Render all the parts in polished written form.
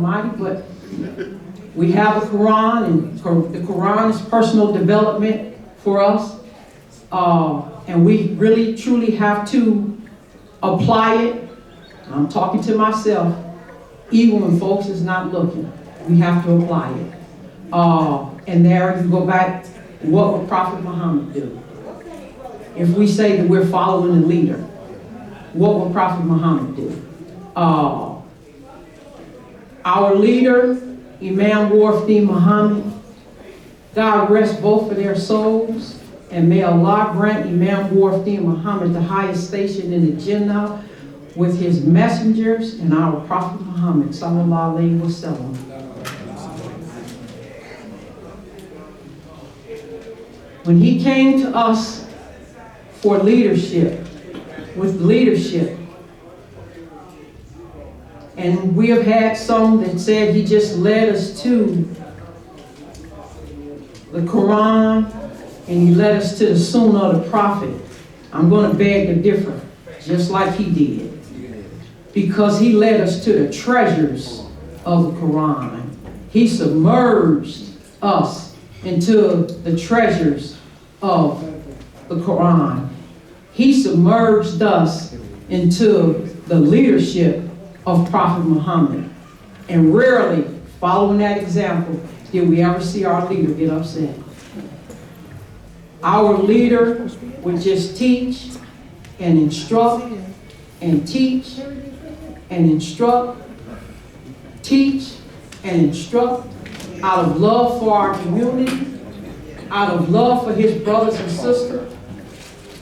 But we have the Quran, and the Quran is personal development for us. And we really, truly have to apply it. I'm talking to myself, even when folks is not looking. We have to apply it. And there you go back, what would Prophet Muhammad do? If we say that we're following the leader, what would Prophet Muhammad do? Our leader, Imam Deen Mohammed, God rest both of their souls, and may Allah grant Imam Deen Mohammed the highest station in the Jannah with his messengers and our Prophet Muhammad sallallahu alaihi wasallam. When he came to us for leadership, with leadership, and we have had some that said he just led us to the Quran and he led us to the Sunnah of the Prophet. I'm going to beg to differ, just like he did. Because he led us to the treasures of the Quran. He submerged us into the treasures of the Quran. He submerged us into the leadership of Prophet Muhammad. And rarely, following that example, did we ever see our leader get upset. Our leader would just teach and instruct and teach and instruct, teach and instruct out of love for our community, out of love for his brothers and sisters,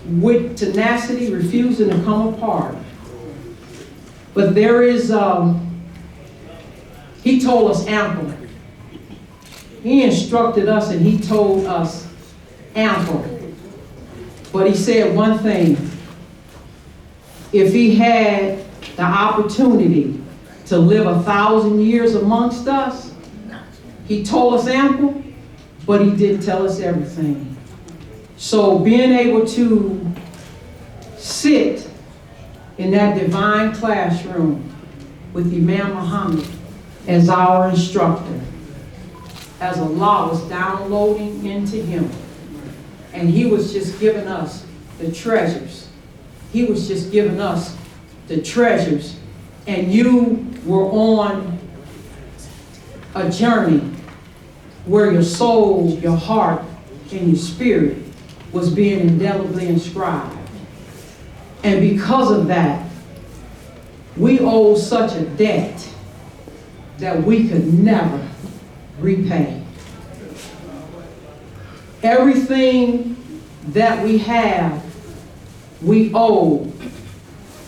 with tenacity, refusing to come apart. But there is, he told us ample. He instructed us and he told us ample. But he said one thing. If he had the opportunity to live 1,000 years amongst us, he told us ample, but he didn't tell us everything. So being able to sit in that divine classroom with Imam Muhammad as our instructor, as Allah was downloading into him, and he was just giving us the treasures. He was just giving us the treasures, and you were on a journey where your soul, your heart, and your spirit was being indelibly inscribed. And because of that, we owe such a debt that we could never repay. Everything that we have, we owe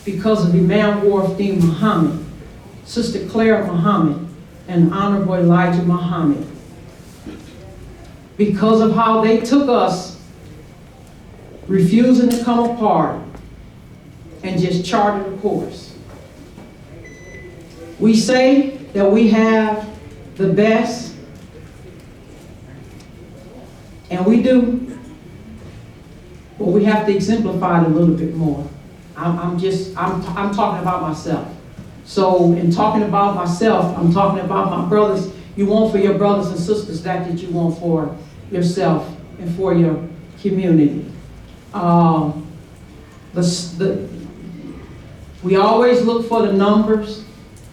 because of Imam Deen Muhammad, Sister Clara Muhammad, and Honorable Elijah Muhammad. Because of how they took us, refusing to come apart, and just charted a course. We say that we have the best, and we do, but we have to exemplify it a little bit more. I'm talking about myself. So in talking about myself, I'm talking about my brothers. You want for your brothers and sisters that you want for yourself and for your community. We always look for the numbers,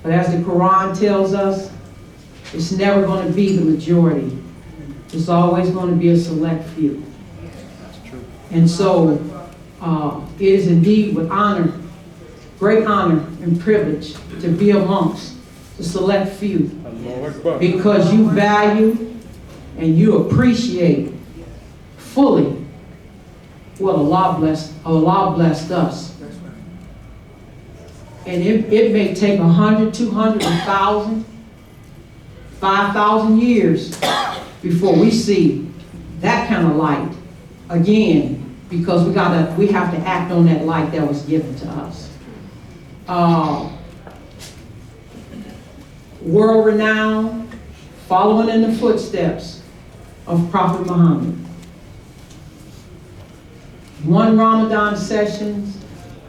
but as the Quran tells us, it's never going to be the majority. It's always going to be a select few. And so it is indeed with honor, great honor and privilege to be amongst the select few, because you value and you appreciate fully what Allah blessed us. And it may take 100, 200, 1,000, 5,000 years before we see that kind of light again, because we have to act on that light that was given to us. World renowned, following in the footsteps of Prophet Muhammad. One Ramadan sessions,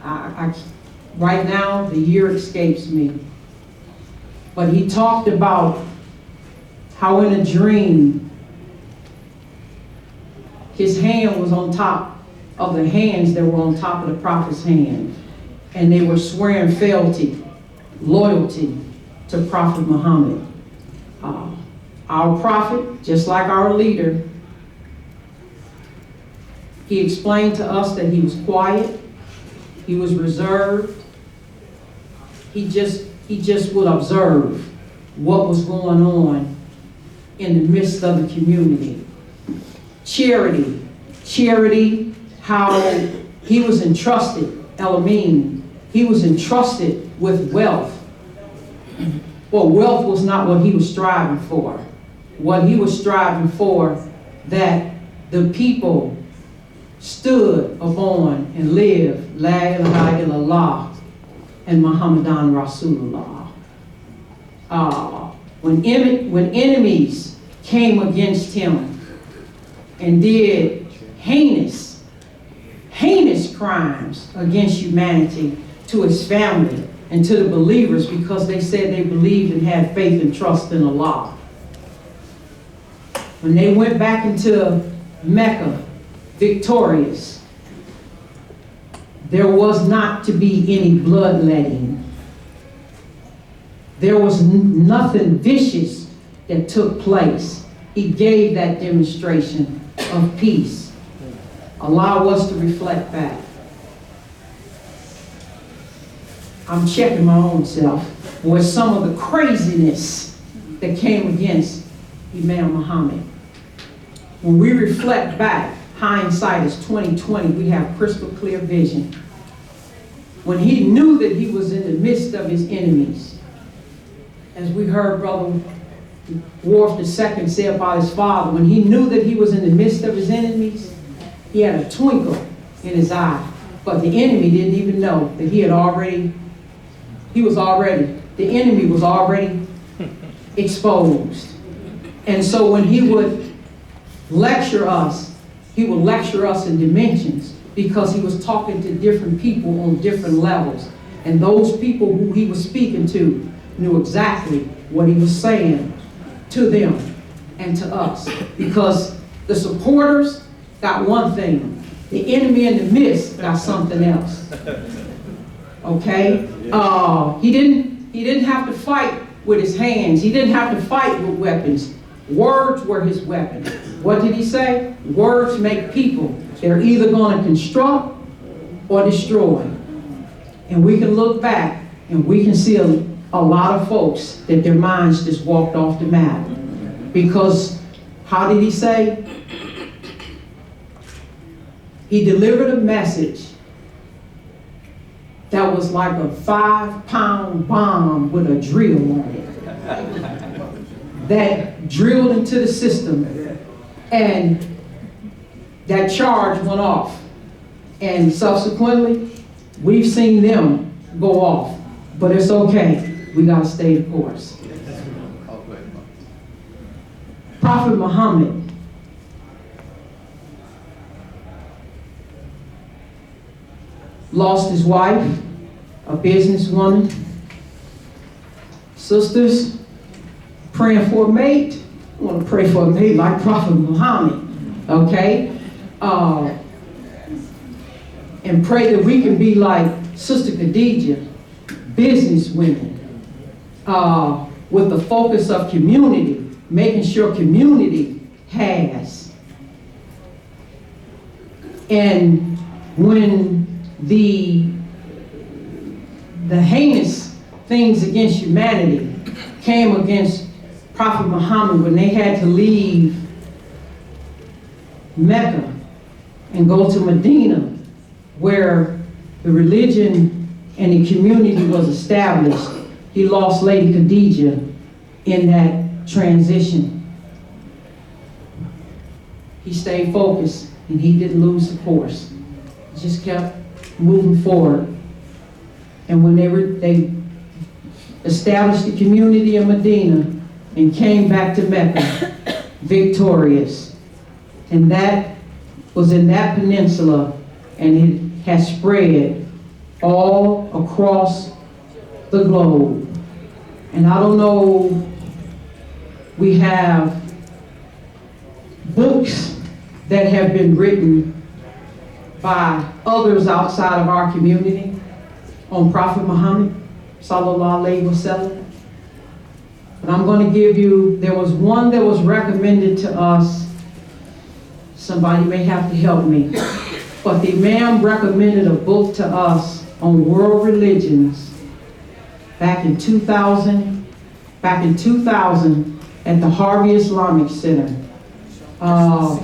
right now the year escapes me, But he talked about how in a dream, his hand was on top of the hands that were on top of the prophet's hand. And they were swearing fealty, loyalty to Prophet Muhammad. Our prophet, just like our leader, he explained to us that he was quiet, he was reserved. He just would observe what was going on in the midst of the community. Charity, how he was entrusted, Elamine, he was entrusted with wealth. Well, wealth was not what he was striving for. What he was striving for, that the people stood upon and lived La ilaha illallah and Muhammadan Rasulullah. When enemies came against him and did heinous crimes against humanity, to his family and to the believers, because they said they believed and had faith and trust in Allah. When they went back into Mecca victorious, there was not to be any bloodletting. There was nothing vicious that took place. He gave that demonstration of peace. Allow us to reflect back. I'm checking my own self with some of the craziness that came against Imam Muhammad. When we reflect back, hindsight is 20/20, we have crystal clear vision. When he knew that he was in the midst of his enemies, as we heard Brother Wharf II say about his father, when he knew that he was in the midst of his enemies, he had a twinkle in his eye. But the enemy didn't even know that the enemy was already exposed. And so when he would lecture us in dimensions, because he was talking to different people on different levels. And those people who he was speaking to knew exactly what he was saying to them and to us. Because the supporters got one thing, the enemy in the midst got something else. Okay? He didn't have to fight with his hands. He didn't have to fight with weapons. Words were his weapon. What did he say? Words make people. They're either going to construct or destroy. And we can look back and we can see a lot of folks that their minds just walked off the map. Because, how did he say? He delivered a message that was like a 5-pound bomb with a drill on it. That drilled into the system, and that charge went off. And subsequently, we've seen them go off. But it's okay. We got to stay the course. Prophet Muhammad lost his wife, a businesswoman. Sisters, praying for a mate. I want to pray for a mate like Prophet Muhammad, okay? And pray that we can be like Sister Khadijah, business women, with the focus of community, making sure community has. And when the heinous things against humanity came against Prophet Muhammad, when they had to leave Mecca and go to Medina, where the religion and the community was established, he lost Lady Khadijah in that transition. He stayed focused and he didn't lose the course. He just kept moving forward. And when they established the community in Medina and came back to Mecca victorious. And that was in that peninsula, and it has spread all across the globe. And I don't know, we have books that have been written by others outside of our community on Prophet Muhammad, sallallahu alaihi wasallam. But I'm going to give you, there was one that was recommended to us. Somebody may have to help me. But the Imam recommended a book to us on world religions back in 2000 at the Harvey Islamic Center. John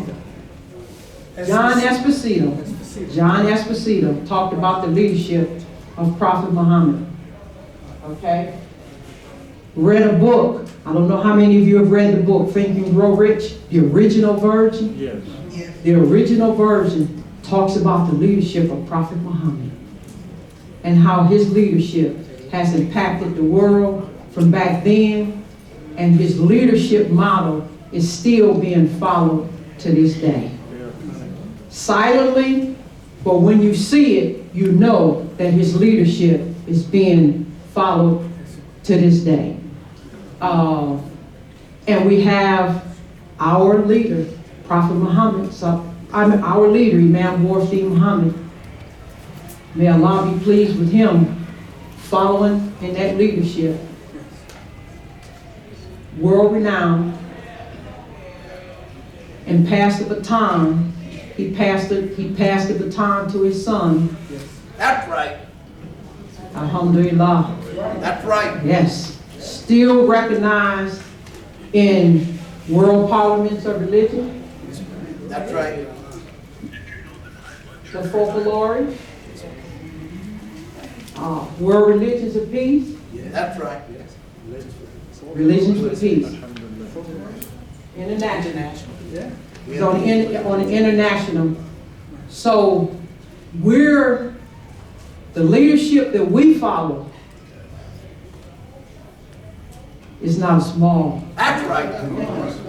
Esposito talked about the leadership of Prophet Muhammad. Okay? Read a book. I don't know how many of you have read the book, Think and Grow Rich, the original version. Yes. The original version talks about the leadership of Prophet Muhammad and how his leadership has impacted the world from back then, and his leadership model is still being followed to this day. Silently, but when you see it, you know that his leadership is being followed to this day. And we have our leader, Prophet Muhammad, our leader, Imam Deen Mohammed. May Allah be pleased with him, following in that leadership. World renowned, and passed the baton. He passed the baton to his son. That's right. Alhamdulillah. That's right. Yes. Still recognized in world parliaments of religion. That's right. The folklore. World religions of peace. That's right. Religions of peace. International. It's on the international. So we're the leadership that we follow is not small. That's right.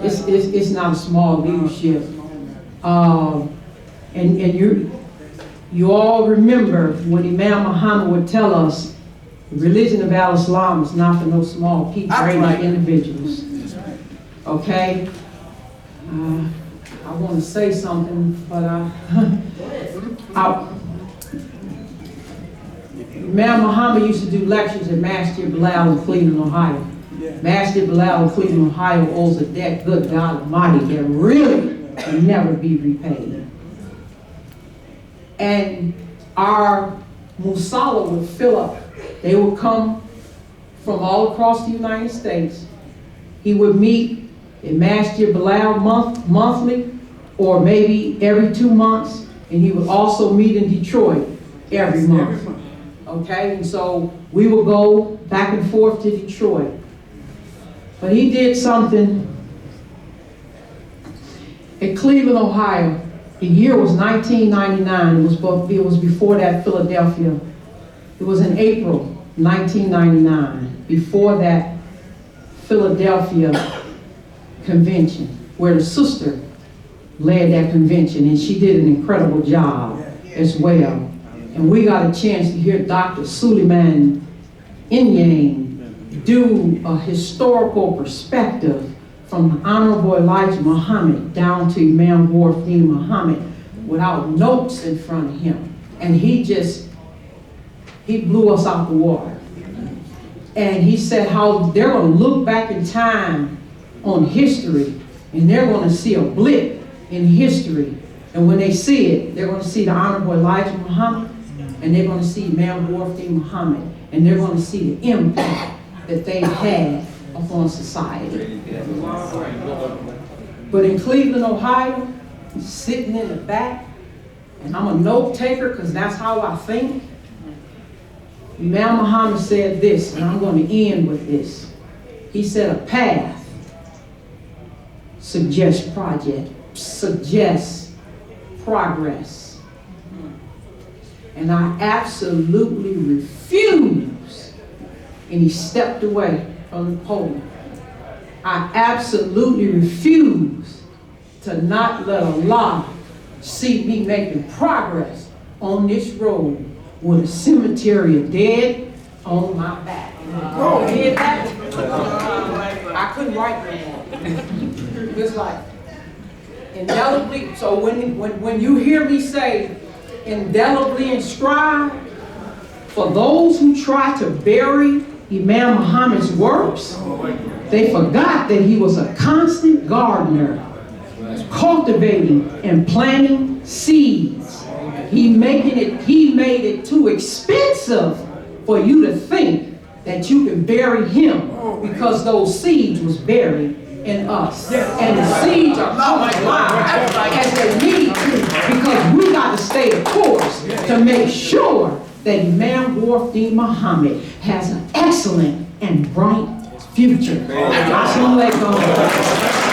It's not a small leadership. And you all remember when Imam Muhammad would tell us the religion of Al-Islam is not for no small people, great individuals. Okay? I want to say something, but Imam Muhammad used to do lectures at Masjid Bilal in Cleveland, Ohio. Masjid Bilal in Cleveland, Ohio owes a debt, good God Almighty, that really can never be repaid. And our Musalla would fill up. They would come from all across the United States. He would meet in Masjid Bilal monthly, or maybe every 2 months, and he would also meet in Detroit every month. Okay, and so we would go back and forth to Detroit. But he did something in Cleveland, Ohio. The year was 1999. It was before that Philadelphia. It was in April 1999, before that Philadelphia convention, where the sister led that convention, and she did an incredible job as well. And we got a chance to hear Dr. Suleiman Inyang do a historical perspective from the Honorable Elijah Muhammad down to Imam Deen Muhammad without notes in front of him. And he blew us out the water. And he said how they're going to look back in time on history, and they're going to see a blip in history. And when they see it, they're going to see the Honorable Elijah Muhammad, and they're going to see Imam Deen Muhammad, and they're going to see the impact that they had upon society. But in Cleveland, Ohio, sitting in the back, and I'm a note taker because that's how I think, Imam Muhammad said this, and I'm going to end with this. He said a path suggests progress. And I absolutely refuse, and he stepped away from the podium. I absolutely refuse to not let Allah see me making progress on this road with a cemetery of dead on my back. You hear that? I couldn't write no more. It's like indelibly. So when you hear me say indelibly inscribed, for those who try to bury Imam Muhammad's works, they forgot that he was a constant gardener, cultivating and planting seeds. He made it too expensive for you to think that you can bury him, because those seeds was buried in us. And the seeds are coming alive as they need to, because we got to stay the course to make sure that Imam Deen Mohammed has an excellent and bright future. Assalamu alaikum.